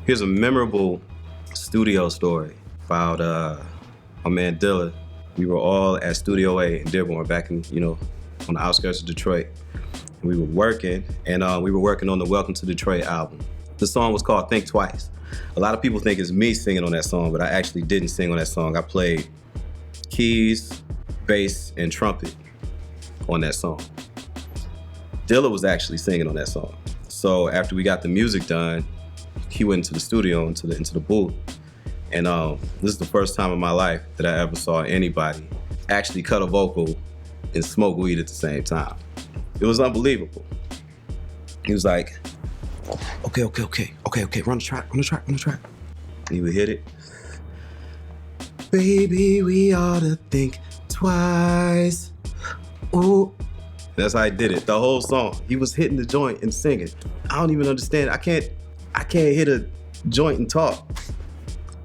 Here's a memorable studio story about my man Dilla. We were all at Studio A in Dearborn back in, on the outskirts of Detroit. And we were working, and we were working on the Welcome to Detroit album. The song was called Think Twice. A lot of people think it's me singing on that song, but I actually didn't sing on that song. I played keys, bass, and trumpet on that song. Dilla was actually singing on that song. So after we got the music done, he went into the studio, into the booth. And this is the first time in my life that I ever saw anybody actually cut a vocal and smoke weed at the same time. It was unbelievable. He was like, okay, run the track. And he would hit it. Baby, we ought to think twice. Ooh. That's how he did it, the whole song. He was hitting the joint and singing. I don't even understand. I can't hit a joint and talk,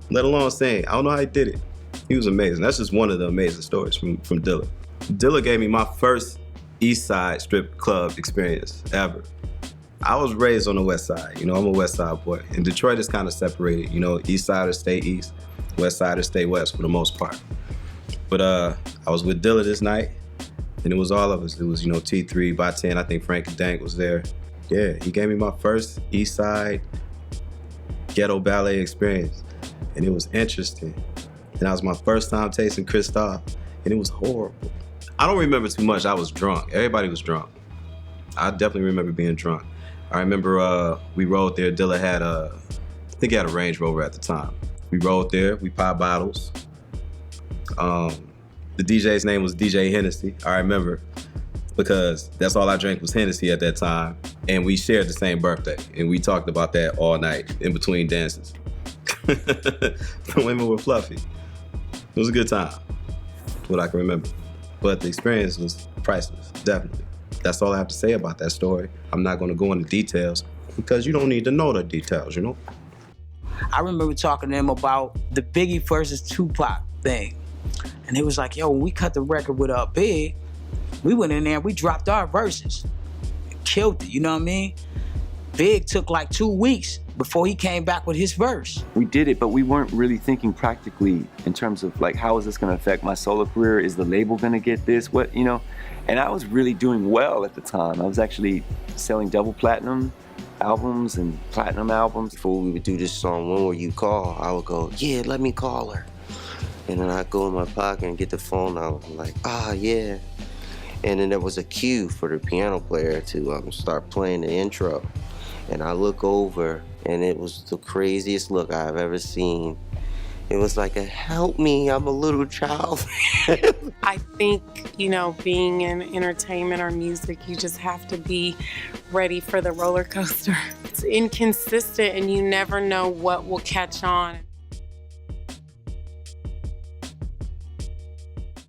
let alone sing. I don't know how he did it. He was amazing. That's just one of the amazing stories from Dilla. Dilla gave me my first East Side strip club experience ever. I was raised on the West Side. I'm a West Side boy. And Detroit is kind of separated. East Siders stay East, West Siders stay West for the most part. But I was with Dilla this night, and it was all of us. It was, T3, by 10, I think Frank and Dank was there. Yeah, he gave me my first East Side ghetto ballet experience, and it was interesting. And that was my first time tasting Cristal, and it was horrible. I don't remember too much. I was drunk. Everybody was drunk. I definitely remember being drunk. I remember we rode there. Dilla had I think he had a Range Rover at the time. We rode there, we popped bottles. The DJ's name was DJ Hennessy, I remember, because that's all I drank was Hennessy at that time. And we shared the same birthday, and we talked about that all night in between dances. The women were fluffy. It was a good time, what I can remember. But the experience was priceless, definitely. That's all I have to say about that story. I'm not gonna go into details because you don't need to know the details, I remember talking to him about the Biggie versus Tupac thing. And it was like, yo, when we cut the record with Big, we went in there and we dropped our verses. Killed it, you know what I mean? Big took like 2 weeks before he came back with his verse. We did it, but we weren't really thinking practically in terms of like, how is this gonna affect my solo career? Is the label gonna get this? What. And I was really doing well at the time. I was actually selling double platinum albums and platinum albums. Before we would do this song, When Will You Call? I would go, yeah, let me call her. And then I'd go in my pocket and get the phone out. I'm like, yeah. And then there was a cue for the piano player to start playing the intro. And I look over, and it was the craziest look I've ever seen. It was like help me, I'm a little child. I think, being in entertainment or music, you just have to be ready for the roller coaster. It's inconsistent, and you never know what will catch on.